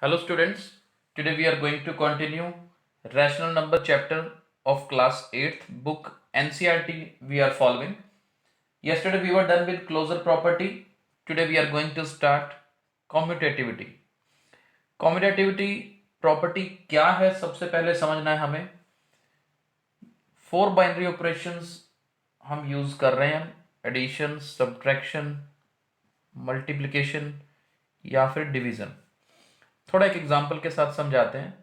Hello students, today we are going to continue rational number chapter of class 8th book NCERT we are following. Yesterday we were done with closure property. Today we are going to start commutativity. Commutativity property क्या है सबसे पहले समझना है हमें. 4 binary operations हम use कर रहे हैं, एडिशन, सब्ट्रैक्शन, मल्टीप्लिकेशन या फिर डिवीजन. थोड़ा एक एग्जांपल के साथ समझाते हैं.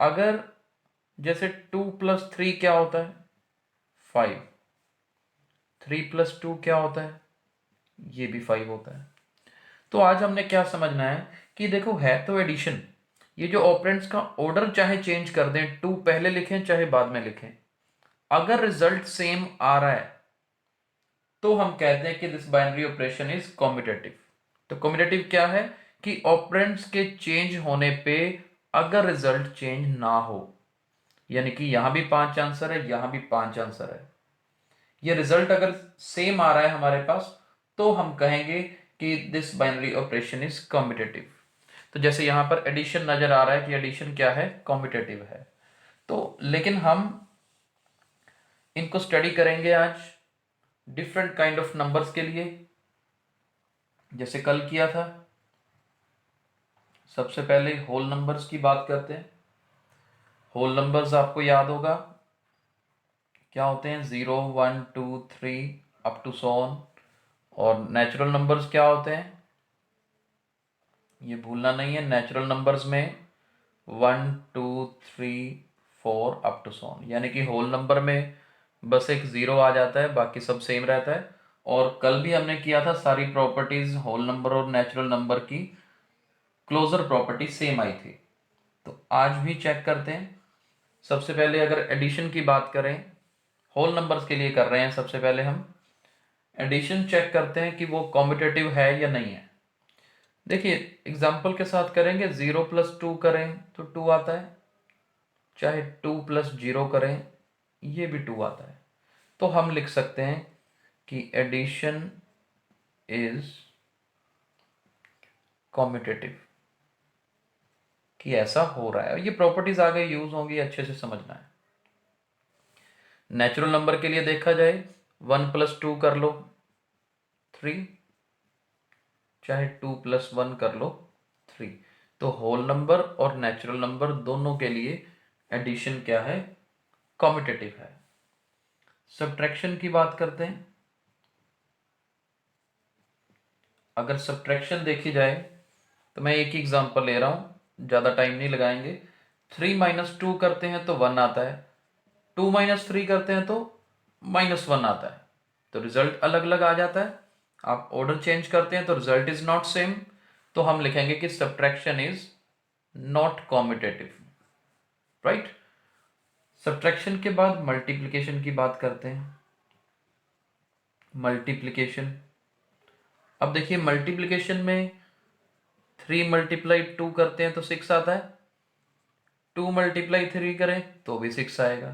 अगर जैसे 2+3 क्या होता है 5, 3+2 क्या होता है ये भी 5 होता है. तो आज हमने क्या समझना है कि देखो है तो एडिशन, ये जो ऑपरेंड्स का ऑर्डर चाहे चेंज कर दें, 2 पहले लिखें चाहे बाद में लिखें, अगर रिजल्ट सेम आ रहा है तो हम कहते हैं कि this binary operation is commutative. तो कॉम्यूटेटिव क्या है कि ऑपरेंड्स के चेंज होने पे अगर रिजल्ट चेंज ना हो, यानी कि यहां भी 5 आंसर है, यहां भी 5 आंसर है, ये रिजल्ट अगर सेम आ रहा है हमारे पास तो हम कहेंगे कि this binary operation is commutative. तो जैसे यहां पर एडिशन नजर आ रहा है कि एडिशन क्या है, कॉम्यूटेटिव है. तो लेकिन हम इनको स्टडी करेंगे आज डिफरेंट काइंड ऑफ नंबर्स के लिए, जैसे कल किया था. सबसे पहले होल नंबर्स की बात करते हैं. होल नंबर्स आपको याद होगा क्या होते हैं, 0, 1, 2, 3 अप टू सो ऑन. और नेचुरल नंबर्स क्या होते हैं ये भूलना नहीं है. नेचुरल नंबर्स में 1, 2, 3, 4 अप टू सो ऑन, यानी कि होल नंबर में बस एक 0 आ जाता है, बाकी सब सेम रहता है. और कल भी हमने किया था, सारी प्रॉपर्टीज होल नंबर और नेचुरल नंबर की क्लोजर प्रॉपर्टी सेम आई थी. तो आज भी चेक करते हैं. सबसे पहले अगर एडिशन की बात करें, होल नंबर्स के लिए कर रहे हैं, सबसे पहले हम एडिशन चेक करते हैं कि वो कॉम्पिटेटिव है या नहीं है. देखिए एग्जाम्पल के साथ करेंगे. 0+2 करें तो 2 आता है, चाहे 2+0 करें ये भी 2 आता है. तो हम लिख सकते हैं कि एडिशन इज कॉम्यूटेटिव, कि ऐसा हो रहा है. ये प्रॉपर्टीज आगे यूज होंगी, अच्छे से समझना है. नेचुरल नंबर के लिए देखा जाए 1+2 कर लो 3, चाहे 2+1 कर लो 3. तो होल नंबर और नेचुरल नंबर दोनों के लिए एडिशन क्या है, कॉम्यूटेटिव है. सब्ट्रैक्शन की बात करते हैं. अगर सब्ट्रैक्शन देखी जाए तो मैं एक ही एग्जांपल ले रहा हूं, ज्यादा टाइम नहीं लगाएंगे. 3-2 करते हैं तो 1 आता है, 2-3 करते हैं तो -1 आता है. तो रिजल्ट अलग अलग आ जाता है. आप ऑर्डर चेंज करते हैं तो रिजल्ट इज नॉट सेम. तो हम लिखेंगे कि subtraction is not commutative. Right. Subtraction के बाद मल्टीप्लिकेशन की बात करते हैं. मल्टीप्लिकेशन, अब देखिए मल्टीप्लिकेशन में 3 × 2 करते हैं तो 6 आता है, 2 × 3 करें तो भी 6 आएगा.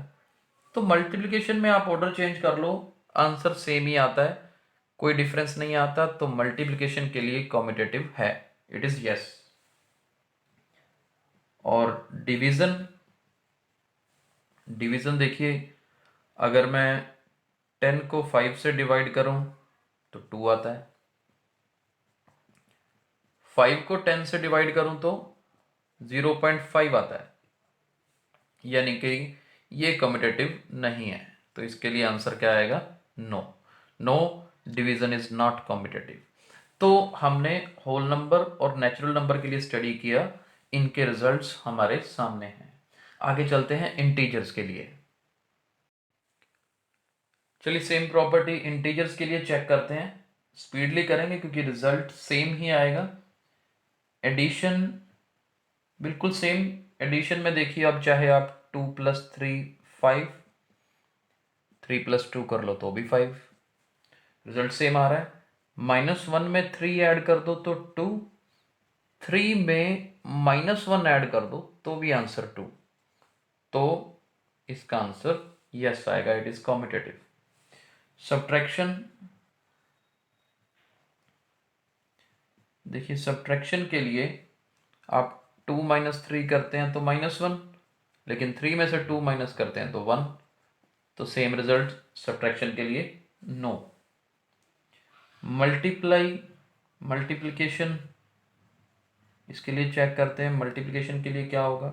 तो मल्टीप्लिकेशन में आप ऑर्डर चेंज कर लो, आंसर सेम ही आता है, कोई डिफरेंस नहीं आता. तो मल्टीप्लिकेशन के लिए कॉम्यूटेटिव है, इट इज यस. और डिवीजन, डिवीजन देखिए अगर मैं 10 को 5 से डिवाइड करूं तो 2 आता है, 5 को 10 से डिवाइड करूं तो 0.5 आता है, यानी कि ये कम्यूटेटिव नहीं है. तो इसके लिए आंसर क्या आएगा, no. No, division is not commutative. तो हमने होल नंबर और नेचुरल नंबर के लिए स्टडी किया, इनके रिजल्ट्स हमारे सामने हैं. आगे चलते हैं इंटीजर्स के लिए. चलिए सेम प्रॉपर्टी इंटीजर्स के लिए चेक करते हैं. स्पीडली करेंगे क्योंकि रिजल्ट सेम ही आएगा. एडिशन बिल्कुल सेम. एडिशन में देखिए अब चाहे आप 2+3 5, 3+2 कर लो तो भी 5, रिजल्ट सेम आ रहा है. -1 में 3 ऐड कर दो तो 2, 3 में -1 ऐड कर दो तो भी आंसर 2. तो इसका आंसर यस आएगा, इट इज कॉम्यूटेटिव. सब्ट्रैक्शन, देखिए सब्ट्रैक्शन के लिए आप 2 माइनस 3 करते हैं तो -1, लेकिन 3 में से 2 माइनस करते हैं तो 1, तो सेम रिजल्ट सब्ट्रैक्शन के लिए नो। मल्टीप्लिकेशन, इसके लिए चेक करते हैं। मल्टीप्लिकेशन के लिए क्या होगा,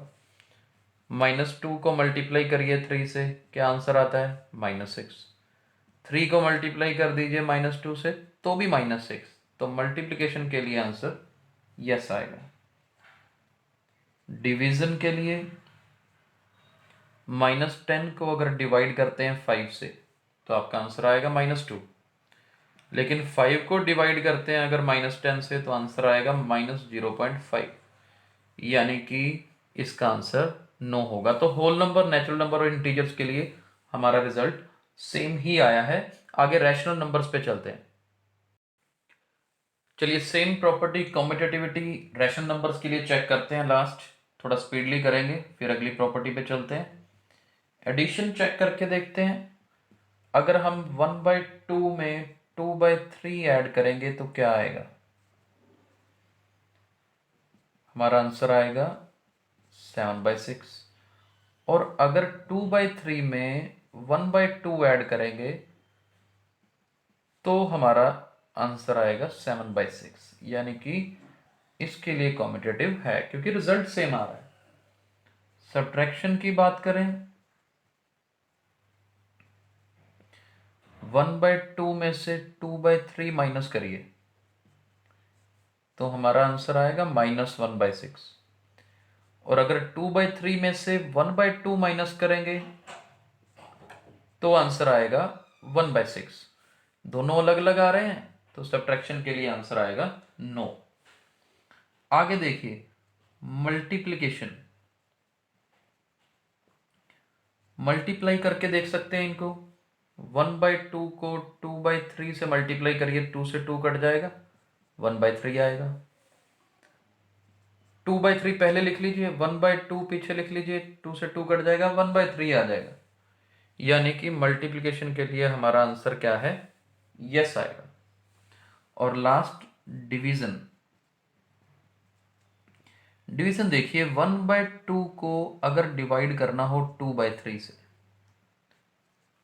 -2 को मल्टीप्लाई करिए 3 से, क्या आंसर आता है -6। 3 को मल्टीप्लाई कर दीजिए -2 से तो भी -6, तो मल्टीप्लिकेशन के लिए आंसर यस आएगा। डिवीजन के लिए -10 को अगर डिवाइड करते हैं 5 से तो आपका आंसर आएगा -2, लेकिन 5 को डिवाइड करते हैं अगर -10 से तो आंसर आएगा -0.5, यानी कि इसका आंसर नो होगा। तो होल नंबर, नेचुरल नंबर और इंटीजर्स के लिए हमारा रिजल्ट सेम ही आया है। आगे रैशनल नंबर्स पे चलते हैं। चलिए same property commutativity rational numbers के लिए चेक करते हैं। लास्ट थोड़ा स्पीडली करेंगे, फिर अगली प्रॉपर्टी पे चलते हैं। एडिशन चेक करके देखते हैं। अगर हम 1/2 में 2/3 ऐड करेंगे तो क्या आएगा, हमारा आंसर आएगा 7/6। और अगर 2/3 में 1/2 ऐड करेंगे तो हमारा आंसर आएगा 7/6, यानी कि इसके लिए कॉम्यूटेटिव है क्योंकि रिजल्ट सेम आ रहा है। सब्ट्रैक्शन की बात करें, 1/2 में से 2/3 माइनस करिए तो हमारा आंसर आएगा -1/6। और अगर 2/3 में से 1/2 माइनस करेंगे तो आंसर आएगा 1/6। दोनों अलग अलग आ रहे हैं तो सब्ट्रैक्शन के लिए आंसर आएगा नो। आगे देखिए मल्टीप्लिकेशन, मल्टीप्लाई करके देख सकते हैं इनको। 1/2 को 2/3 से मल्टीप्लाई करिए, 2 से 2 कट जाएगा, 1/3 आएगा। 2/3 पहले लिख लीजिए, 1/2 पीछे लिख लीजिए, 2 से 2 कट जाएगा, 1/3 आ जाएगा। यानी कि मल्टीप्लिकेशन के लिए हमारा आंसर क्या है, यस आएगा। और लास्ट डिवीजन, डिवीजन देखिए 1/2 को अगर डिवाइड करना हो 2/3 से,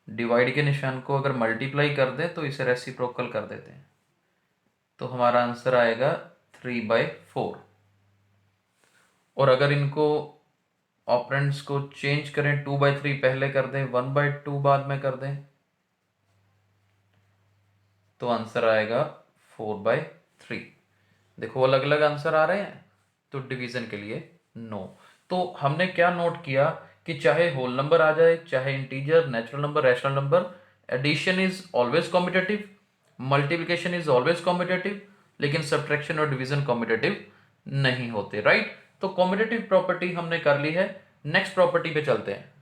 डिवाइड के निशान को अगर मल्टीप्लाई कर दें तो इसे रेसिप्रोकल कर देते हैं, तो हमारा आंसर आएगा 3/4। और अगर इनको ऑपरेंड्स को चेंज करें, 2/3 पहले कर दें, 1/2 बाद में कर दें, तो आंसर आएगा 4/3। देखो अलग अलग आंसर आ रहे हैं, तो डिवीजन के लिए नो। तो हमने क्या नोट किया कि चाहे होल नंबर आ जाए, चाहे integer, natural number, rational number, addition is always competitive, multiplication is always competitive, लेकिन सब्ट्रैक्शन और डिवीजन कॉम्पिटेटिव नहीं होते, राइट। तो कॉम्पिटेटिव प्रॉपर्टी हमने कर ली है। नेक्स्ट प्रॉपर्टी पे चलते हैं।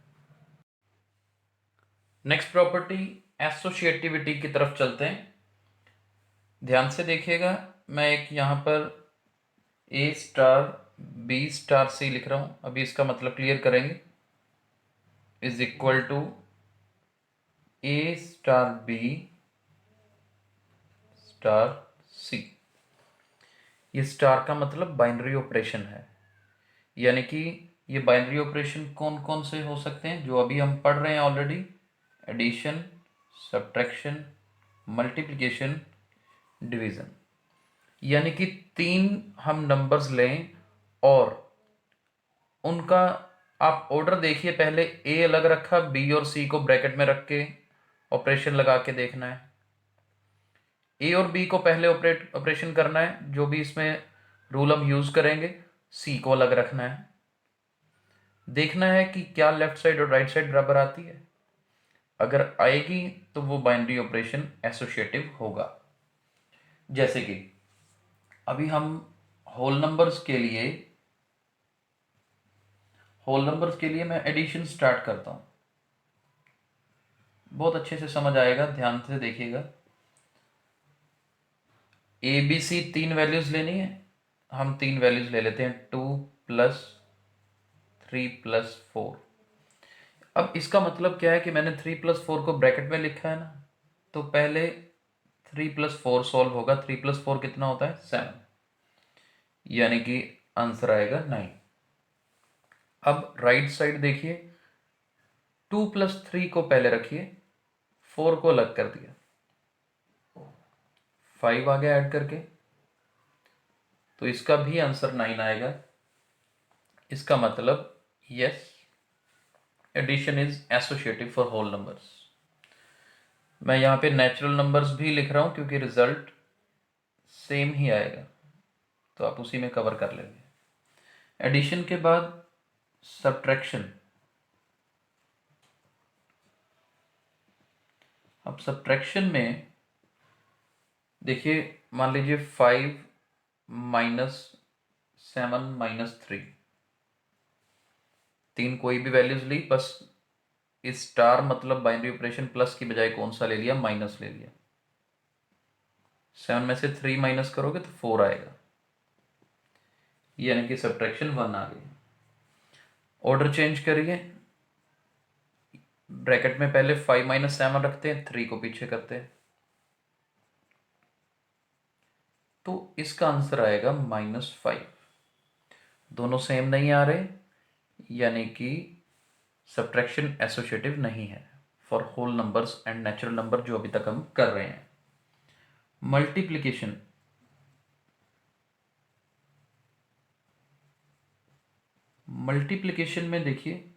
नेक्स्ट प्रॉपर्टी एसोसिएटिविटी की तरफ चलते हैं। ध्यान से देखिएगा, मैं एक यहां पर A*B*C लिख रहा हूं। अभी इसका मतलब क्लियर करेंगे। Is equal to A*B*C। ये स्टार का मतलब बाइनरी ऑपरेशन है, यानी कि ये बाइनरी ऑपरेशन कौन कौन से हो सकते हैं जो अभी हम पढ़ रहे हैं already, addition, subtraction, multiplication, division. यानी कि 3 हम नंबर्स लें और उनका आप ऑर्डर देखिए, पहले ए अलग रखा, बी और सी को ब्रैकेट में रख के ऑपरेशन लगा के देखना है। ए और बी को पहले ऑपरेशन करना है, जो भी इसमें रूल हम यूज करेंगे। सी को अलग रखना है, देखना है कि क्या लेफ्ट साइड और राइट साइड बराबर आती है। अगर आएगी तो वो बाइनरी ऑपरेशन एसोसिएटिव होगा। जैसे कि अभी हम होल नंबर्स के लिए मैं एडिशन स्टार्ट करता हूं, बहुत अच्छे से समझ आएगा, ध्यान से देखिएगा। ए बी सी 3 वैल्यूज लेनी है, हम 3 वैल्यूज ले लेते हैं, 2 + 3 + 4। अब इसका मतलब क्या है कि मैंने 3 + 4 को ब्रैकेट में लिखा है ना, तो पहले 3 + 4 सॉल्व होगा। 3 + 4 कितना होता है, 7, यानी कि आंसर आएगा 9। अब राइट साइड देखिए, 2 + 3 को पहले रखिए, 4 को अलग कर दिया, 5 आ गया ऐड करके, तो इसका भी आंसर 9 आएगा। इसका मतलब yes, addition is associative for whole numbers. मैं यहाँ पे नेचुरल नंबर्स भी लिख रहा हूँ क्योंकि रिजल्ट सेम ही आएगा, तो आप उसी में कवर कर लेंगे। एडिशन के बाद सब्ट्रैक्शन। अब सब्ट्रैक्शन में देखिए, मान लीजिए 5 - 7 - 3, 3 कोई भी वैल्यूज ली, बस स्टार मतलब बाइनरी ऑपरेशन प्लस की बजाय कौन सा ले लिया, माइनस ले लिया। 7 में से 3 माइनस करोगे तो 4 आएगा, यानी कि सब्ट्रैक्शन 1 आ गई। ऑर्डर चेंज करिए, ब्रैकेट में पहले 5 - 7 रखते हैं, 3 को पीछे करते हैं, तो इसका आंसर आएगा -5। दोनों सेम नहीं आ रहे, यानी कि सब्ट्रैक्शन एसोसिएटिव नहीं है for whole numbers and natural number जो अभी तक हम कर रहे हैं। मल्टीप्लिकेशन। मल्टीप्लिकेशन में देखिए,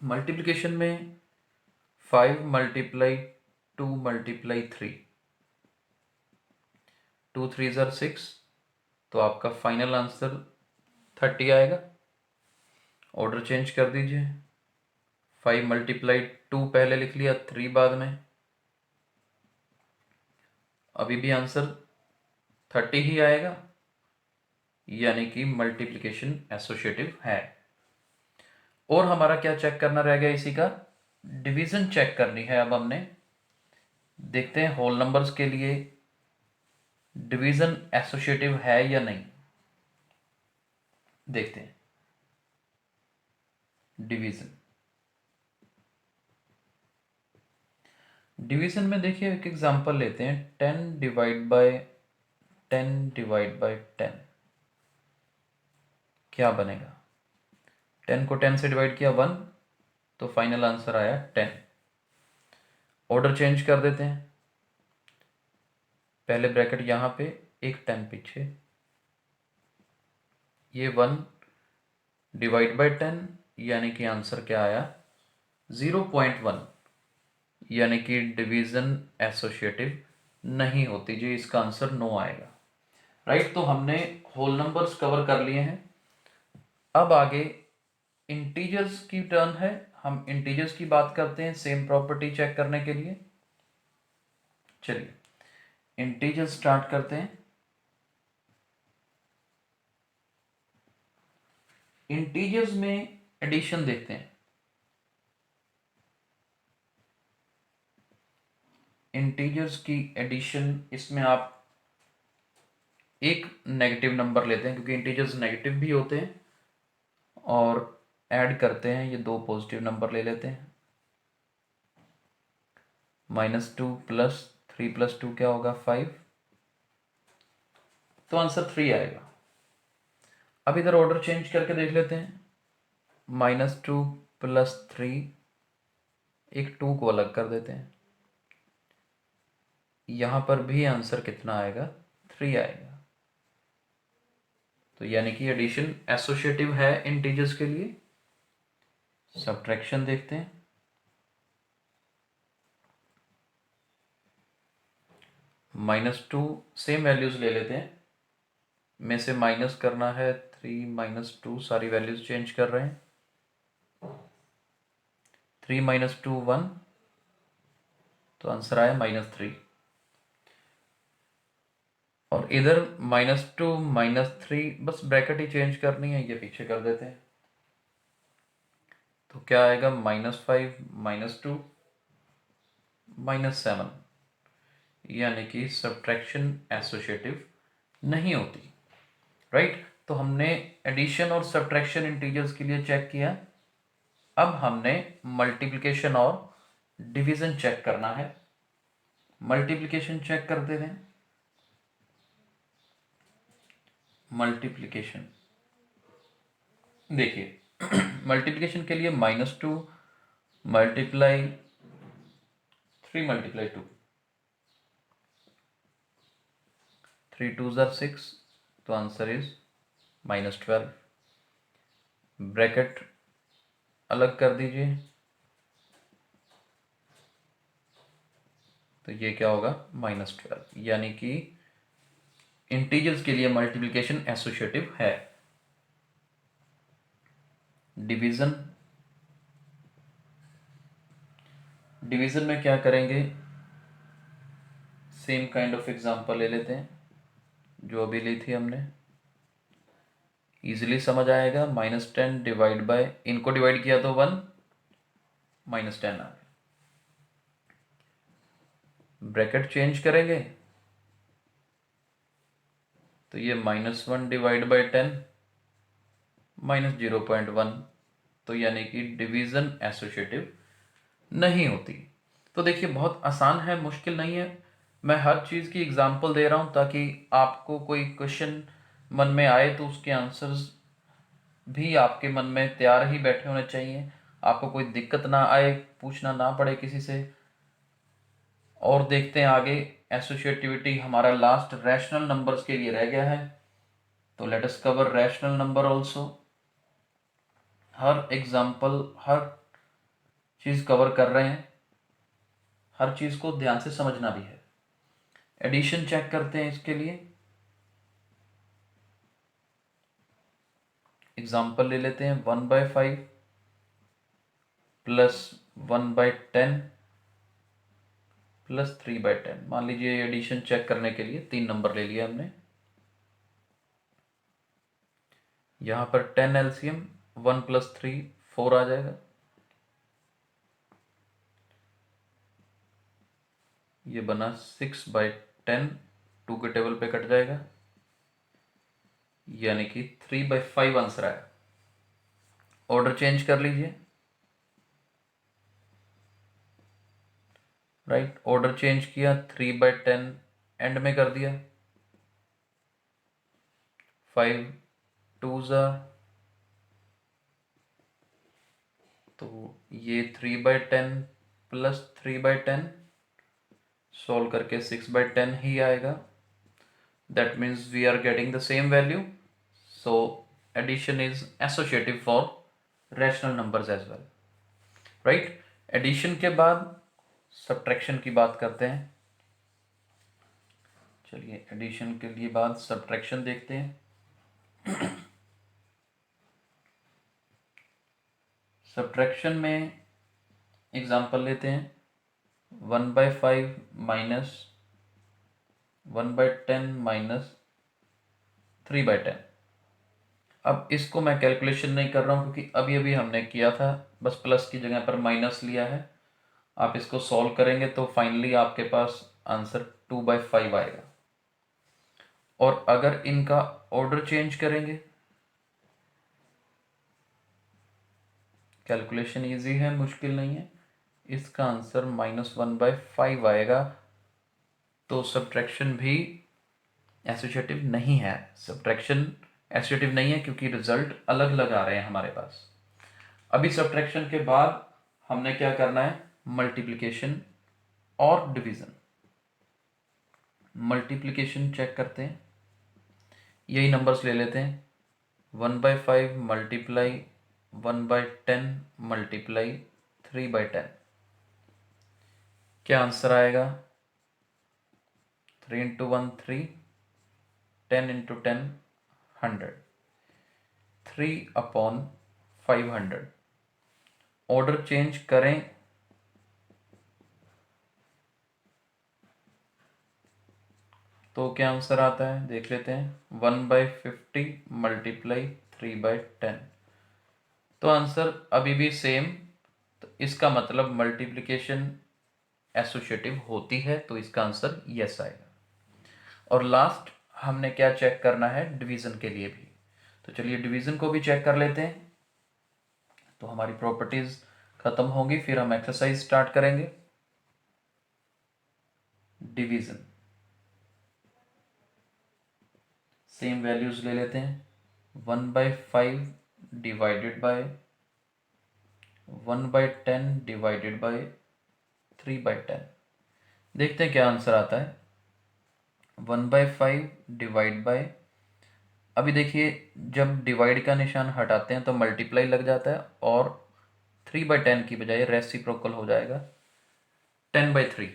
मल्टीप्लिकेशन में 5 × 2 × 3, 2 3 = 6, तो आपका फाइनल आंसर 30 आएगा। ऑर्डर चेंज कर दीजिए, 5 × 2 पहले लिख लिया, 3 बाद में, अभी भी आंसर 30 ही आएगा, यानी कि मल्टीप्लिकेशन एसोसिएटिव है। और हमारा क्या चेक करना रह गया, इसी का डिवीजन चेक करनी है। अब हमने देखते हैं होल नंबर्स के लिए डिवीजन एसोसिएटिव है या नहीं, देखते हैं। डिवीजन में देखिए, एक एग्जांपल लेते हैं, 10 / 10 / 10 क्या बनेगा। 10 को 10 से डिवाइड किया 1, तो फाइनल आंसर आया 10। ऑर्डर चेंज कर देते हैं, पहले ब्रैकेट यहां पे, एक 10 पीछे, ये 1 / 10, यानी कि आंसर क्या आया, 0.1, यानी कि डिवीजन एसोसिएटिव नहीं होती जी, इसका आंसर 9 आएगा। राइट, तो हमने होल नंबर्स कवर कर लिए हैं। अब आगे इंटीजर्स की टर्न है, हम इंटीजर्स की बात करते हैं सेम प्रॉपर्टी चेक करने के लिए। चलिए इंटीजर्स स्टार्ट करते हैं। इंटीजर्स में एडिशन देखते हैं। इंटीजर्स की एडिशन, इसमें आप एक नेगेटिव नंबर लेते हैं क्योंकि इंटीजर्स नेगेटिव भी होते हैं, और ऐड करते हैं, ये 2 पॉजिटिव नंबर ले लेते हैं। -2 + 3 + 2 क्या होगा, 5, तो आंसर 3 आएगा। अब इधर ऑर्डर चेंज करके देख लेते हैं, -2 + 3, एक 2 को अलग कर देते हैं, यहां पर भी आंसर कितना आएगा, 3 आएगा। तो यानी कि एडिशन एसोसिएटिव है इंटीजर्स के लिए। सब्ट्रैक्शन देखते हैं, -2 सेम वैल्यूज ले लेते हैं, में से माइनस करना है, 3 - 2, सारी वैल्यूज चेंज कर रहे हैं, 3 - 2 1, तो आंसर आया -3। और इधर -2 - 3, बस ब्रैकेट ही चेंज करनी है, ये पीछे कर देते हैं, तो क्या आएगा, -5 - 2 -7, यानी कि सब्ट्रैक्शन एसोसिएटिव नहीं होती। राइट, तो हमने एडिशन और सब्ट्रैक्शन इंटीजर्स के लिए चेक किया। अब हमने मल्टीप्लिकेशन और डिवीजन चेक करना है। मल्टीप्लिकेशन चेक करते हैं, मल्टीप्लिकेशन, देखिए मल्टीप्लिकेशन के लिए -2 मल्टीप्लाई 3 मल्टीप्लाई 2, 3 2 ज़ार 6, तो आंसर इज -12। ब्रैकेट अलग कर दीजिए, तो ये क्या होगा -12, यानी कि इंटीजर्स के लिए मल्टीप्लिकेशन एसोसिएटिव है। डिवीजन, डिवीजन में क्या करेंगे, सेम काइंड ऑफ एग्जांपल ले लेते हैं जो अभी ली थी हमने, इजीली समझ आएगा। -10 डिवाइड बाय, इनको डिवाइड किया तो 1, -10 आ गया। ब्रैकेट चेंज करेंगे तो ये -1 डिवाइड बाय 10, -0.1, तो यानी कि डिवीजन एसोसिएटिव नहीं होती। तो देखिए बहुत आसान है, मुश्किल नहीं है। मैं हर चीज़ की एग्जांपल दे रहा हूँ ताकि आपको कोई क्वेश्चन मन में आए तो उसके आंसर्स भी आपके मन में तैयार ही बैठे होने चाहिए, आपको कोई दिक्कत ना आए, पूछना ना पड़े किसी से। और देखते हैं आगे, एसोसिएटिविटी हमारा लास्ट रैशनल नंबर्स के लिए रह गया है, तो let us cover rational number also. हर एग्जाम्पल, हर चीज़ कवर कर रहे हैं, हर चीज़ को ध्यान से समझना भी है। एडिशन चेक करते हैं इसके लिए, एग्जाम्पल ले लेते हैं। 1/5 प्लस 1/10 प्लस 3/10। मान लीजिए एडिशन चेक करने के लिए 3 नंबर ले लिया हमने, यहाँ पर 10 एलसीएम, 1 + 3 4 आ जाएगा, ये बना 6/10, 2 के टेबल पे कट जाएगा, यानी कि 3/5 आंसर आया। ऑर्डर चेंज कर लीजिए, राइट, ऑर्डर चेंज किया, 3/10 एंड में कर दिया, 5 2 ज़ार, तो ये 3/10 प्लस 3/10 सॉल्व करके 6/10 ही आएगा। That means we are getting the same value, so addition is associative for rational numbers as well, right. Addition के बाद सब्ट्रैक्शन की बात करते हैं। चलिए एडिशन के लिए बाद सब्ट्रैक्शन देखते हैं। सब्ट्रैक्शन में एग्जांपल लेते हैं, 1/5 माइनस 1/10 माइनस 3/10। अब इसको मैं कैलकुलेशन नहीं कर रहा हूँ क्योंकि अभी अभी हमने किया था, बस प्लस की जगह पर माइनस लिया है। आप इसको सॉल्व करेंगे तो फाइनली आपके पास आंसर 2/5 आएगा। और अगर इनका ऑर्डर चेंज करेंगे, कैलकुलेशन इजी है, मुश्किल नहीं है, इसका आंसर -1/5 आएगा। तो सब्ट्रैक्शन भी एसोसिएटिव नहीं है, सब्ट्रैक्शन एसोसिएटिव नहीं है क्योंकि रिजल्ट अलग अलग आ रहे हैं हमारे पास। अभी सब्ट्रैक्शन के बाद हमने क्या करना है, मल्टीप्लिकेशन और डिवीजन। मल्टीप्लिकेशन चेक करते हैं, यही नंबर्स ले लेते हैं, 1/5 मल्टीप्लाई 1/10 मल्टीप्लाई 3/10, क्या आंसर आएगा, 3 × 1 3, 10 × 10 100, 3/500। ऑर्डर चेंज करें तो क्या आंसर आता है, देख लेते हैं, 1/50 मल्टीप्लाई 3/10, तो आंसर अभी भी सेम। तो इसका मतलब मल्टीप्लिकेशन एसोसिएटिव होती है, तो इसका आंसर यस आएगा। और लास्ट हमने क्या चेक करना है, डिवीजन के लिए भी। तो चलिए डिवीजन को भी चेक कर लेते हैं, तो हमारी प्रॉपर्टीज खत्म होंगी, फिर हम एक्सरसाइज स्टार्ट करेंगे। डिवीजन, सेम वैल्यूज ले लेते हैं, 1/5 डिवाइडेड बाय 1/10 डिवाइडेड बाय 3/10। देखते हैं क्या आंसर आता है। 1/5 डिवाइड बाय, अभी देखिए जब डिवाइड का निशान हटाते हैं तो मल्टीप्लाई लग जाता है और 3/10 की बजाय रेसिप्रोकल हो जाएगा 10/3।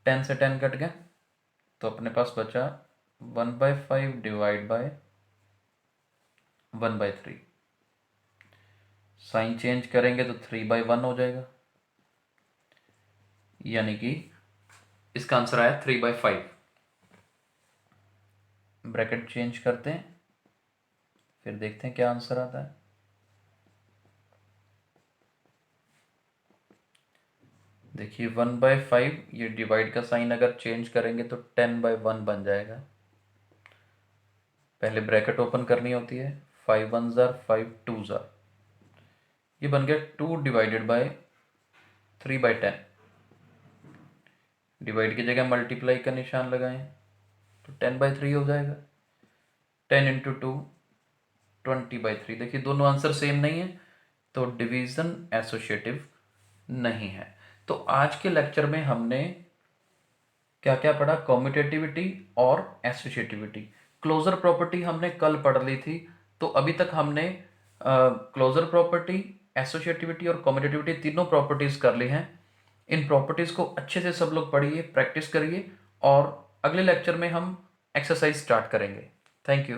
10 से 10 कट गया तो अपने पास बचा 1/5 डिवाइड बाय 1/3। साइन चेंज करेंगे तो 3/1 हो जाएगा, यानी कि इसका आंसर आया 3/5। ब्रैकेट चेंज करते हैं, फिर देखते हैं क्या आंसर आता है। देखिए 1/5, ये डिवाइड का साइन अगर चेंज करेंगे तो 10/1 बन जाएगा। पहले ब्रैकेट ओपन करनी होती है, 5 1 जार 5 2 जार, ये बन गया 2 डिवाइडेड बाय 3/10। डिवाइड की जगह मल्टीप्लाई का निशान लगाएं तो 10/3 हो जाएगा। 10 इंटू 2 20/3। देखिए दोनों आंसर सेम नहीं है तो डिवीजन एसोसिएटिव नहीं है। तो आज के लेक्चर में हमने क्या क्या पढ़ा, कॉम्यूटेटिविटी और एसोसिएटिविटी। क्लोजर प्रॉपर्टी हमने कल पढ़ ली थी, तो अभी तक हमने क्लोजर प्रॉपर्टी, एसोसिएटिविटी और कॉम्यूटेटिविटी तीनों प्रॉपर्टीज कर ली हैं। इन प्रॉपर्टीज को अच्छे से सब लोग पढ़िए, प्रैक्टिस करिए और अगले लेक्चर में हम एक्सरसाइज स्टार्ट करेंगे। Thank you.